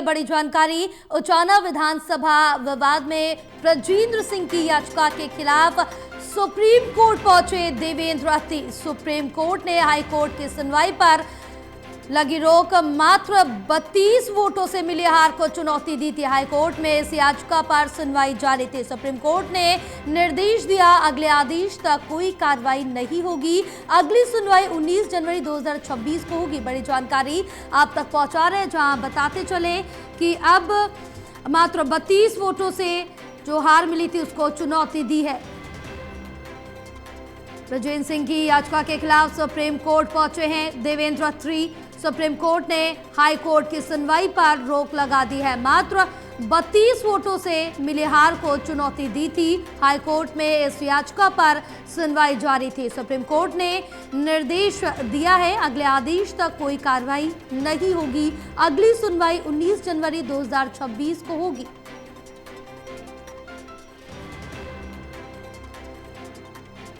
बड़ी जानकारी। उचाना विधानसभा विवाद में ब्रजेंद्र सिंह की याचिका के खिलाफ सुप्रीम कोर्ट पहुंचे देवेंद्र अत्री। सुप्रीम कोर्ट ने हाई कोर्ट की सुनवाई पर लगी रोक मात्र 32 वोटों से मिली हार को चुनौती दी थी। हाई कोर्ट में इस याचिका पर सुनवाई जारी थी। सुप्रीम कोर्ट ने निर्देश दिया, अगले आदेश तक कोई कार्रवाई नहीं होगी। अगली सुनवाई 19 जनवरी 2026 को होगी। बड़ी जानकारी आप तक पहुंचा रहे हैं, जहां बताते चले कि अब मात्र 32 वोटों से जो हार मिली थी उसको चुनौती दी है। ब्रजेंद्र सिंह की याचिका के खिलाफ सुप्रीम कोर्ट पहुंचे हैं देवेंद्र अत्री। सुप्रीम कोर्ट ने हाई कोर्ट की सुनवाई पर रोक लगा दी है। मात्र 32 वोटों से मिली हार को चुनौती दी थी। हाई कोर्ट में इस याचिका पर सुनवाई जारी थी। सुप्रीम कोर्ट ने निर्देश दिया है, अगले आदेश तक कोई कार्रवाई नहीं होगी। अगली सुनवाई 19 जनवरी 2026 को होगी।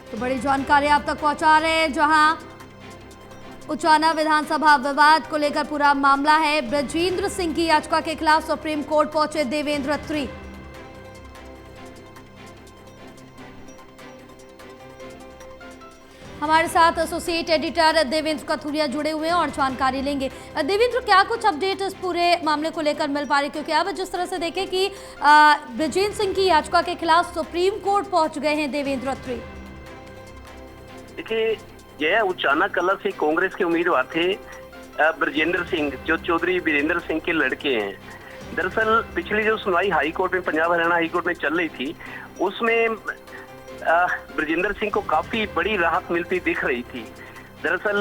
तो बड़ी जानकारी आप तक पहुंचा रहे हैं, जहां उचाना विधानसभा विवाद को लेकर पूरा मामला है। ब्रजेंद्र सिंह की याचिका के खिलाफ सुप्रीम कोर्ट पहुंचे देवेंद्र अत्री। हमारे साथ एसोसिएट एडिटर देवेंद्र कथुरिया जुड़े हुए हैं और जानकारी लेंगे। देवेंद्र, क्या कुछ अपडेट इस पूरे मामले को लेकर मिल पा रही, क्योंकि अब जिस तरह से देखें कि ब्रजेंद्र सिंह की याचिका के खिलाफ सुप्रीम कोर्ट पहुंच गए हैं देवेंद्र अत्री। देखिए, यह उचाना कला से कांग्रेस के उम्मीदवार थे ब्रजेंद्र सिंह, जो चौधरी वीरेंद्र सिंह के लड़के हैं। दरअसल पिछली जो सुनवाई हाई कोर्ट में, पंजाब हरियाणा हाई कोर्ट में चल रही थी, उसमें ब्रजेंद्र सिंह को काफी बड़ी राहत मिलती दिख रही थी। दरअसल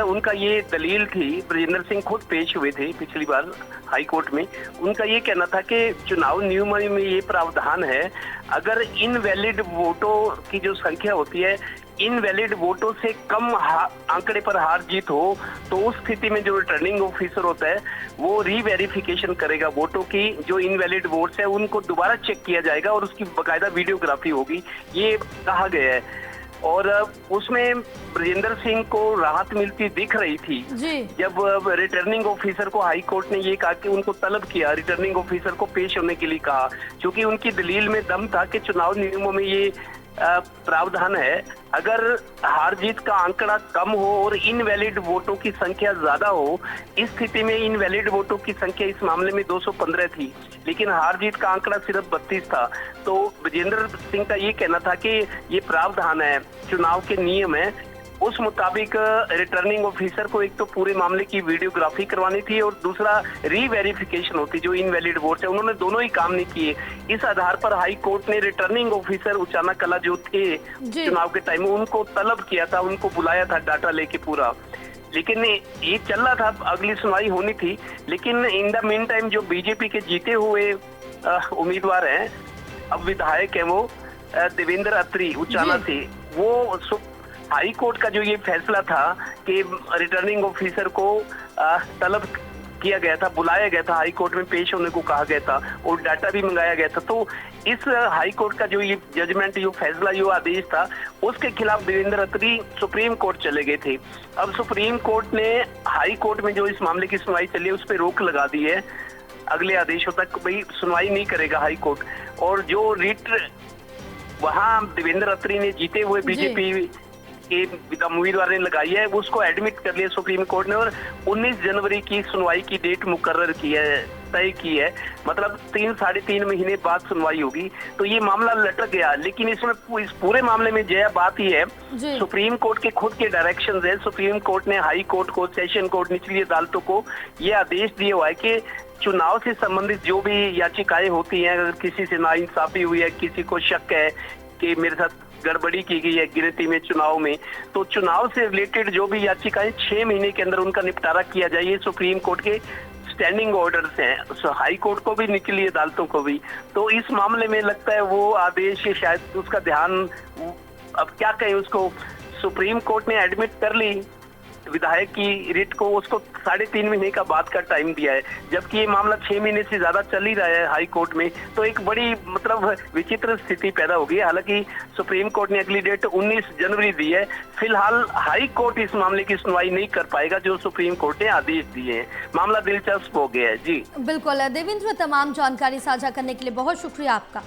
उनका ये दलील थी, ब्रजेंद्र सिंह खुद पेश हुए थे पिछली बार हाई कोर्ट में। उनका ये कहना था कि चुनाव नियमों में ये प्रावधान है, अगर इनवैलिड वोटों की जो संख्या होती है, इनवैलिड वोटों से कम आंकड़े पर हार जीत हो, तो उस स्थिति में जो रिटर्निंग ऑफिसर होता है वो रीवेरिफिकेशन करेगा वोटों की। जो इनवैलिड वोट्स है उनको दोबारा चेक किया जाएगा और उसकी बाकायदा वीडियोग्राफी होगी, ये कहा गया है। और उसमें ब्रजेंद्र सिंह को राहत मिलती दिख रही थी जब रिटर्निंग ऑफिसर को हाई कोर्ट ने ये कहा कि उनको तलब किया, रिटर्निंग ऑफिसर को पेश होने के लिए कहा, क्योंकि उनकी दलील में दम था कि चुनाव नियमों में ये प्रावधान है, अगर हार जीत का आंकड़ा कम हो और इनवैलिड वोटों की संख्या ज्यादा हो। इस स्थिति में इनवैलिड वोटों की संख्या इस मामले में 215 थी, लेकिन हार जीत का आंकड़ा सिर्फ 32 था। तो ब्रजेंद्र सिंह का ये कहना था कि ये प्रावधान है, चुनाव के नियम है, उस मुताबिक रिटर्निंग ऑफिसर को एक तो पूरे मामले की वीडियोग्राफी करवानी थी और दूसरा रीवेरिफिकेशन होती जो इनवैलिड वोट्स है। उन्होंने दोनों ही काम नहीं किए। इस आधार पर हाई कोर्ट ने रिटर्निंग ऑफिसर उचाना कला जो थे चुनाव के टाइम, उनको तलब किया था, उनको बुलाया था डाटा लेके पूरा। लेकिन ये चल रहा था, अगली सुनवाई होनी थी, लेकिन इन द मीन टाइम जो बीजेपी के जीते हुए उम्मीदवार हैं, अब विधायक है वो देवेंद्र अत्री उचाना से, वो हाई कोर्ट का जो ये फैसला था कि रिटर्निंग ऑफिसर को तलब किया गया था, बुलाया गया था, हाई कोर्ट में पेश होने को कहा गया था और डाटा भी मंगाया गया था। तो इस हाई कोर्ट का जो ये जजमेंट, जो फैसला, जो आदेश था, उसके खिलाफ देवेंद्र अत्री सुप्रीम कोर्ट चले गए थे। अब सुप्रीम कोर्ट ने हाई कोर्ट में जो इस मामले की सुनवाई चली है उस पर रोक लगा दी है, अगले आदेशों तक भाई सुनवाई नहीं करेगा हाई कोर्ट। और जो रिट वहां देवेंद्र अत्री ने जीते हुए बीजेपी के उम्मीदवार ने लगाई है, उसको एडमिट कर लिया सुप्रीम कोर्ट ने और 19 जनवरी की सुनवाई की डेट मुकर्रर की है, तय की है। मतलब 3-3.5 महीने बाद सुनवाई होगी। तो ये मामला लटक गया, लेकिन इसमें इस पूरे मामले में जया बात ही है, सुप्रीम कोर्ट के खुद के डायरेक्शंस है। सुप्रीम कोर्ट ने हाई कोर्ट को, सेशन कोर्ट, निचली अदालतों को ये आदेश दिया हुआ है कि चुनाव से संबंधित जो भी याचिकाएं होती हैं, अगर किसी से नाइंसाफी हुई है, किसी को शक है कि मेरे साथ गड़बड़ी की गई है गिनती में, चुनाव में, तो चुनाव से रिलेटेड जो भी याचिकाएं 6 महीने के अंदर उनका निपटारा किया जाए। ये सुप्रीम कोर्ट के स्टैंडिंग ऑर्डर्स हैं, हाई कोर्ट को भी, निचली अदालतों को भी। तो इस मामले में लगता है वो आदेश शायद उसका ध्यान, अब क्या कहें उसको, सुप्रीम कोर्ट ने एडमिट कर ली विधायक की रिट को उसको 3.5 महीने का बाद का टाइम दिया है, जबकि ये मामला 6 महीने से ज्यादा चल ही रहा है हाई कोर्ट में। तो एक बड़ी मतलब विचित्र स्थिति पैदा हो गई है। हालांकि सुप्रीम कोर्ट ने अगली डेट 19 जनवरी दी है। फिलहाल हाई कोर्ट इस मामले की सुनवाई नहीं कर पाएगा जो सुप्रीम कोर्ट ने आदेश दिए हैं। मामला दिलचस्प हो गया है। जी बिल्कुल देवेंद्र, तमाम जानकारी साझा करने के लिए बहुत शुक्रिया आपका।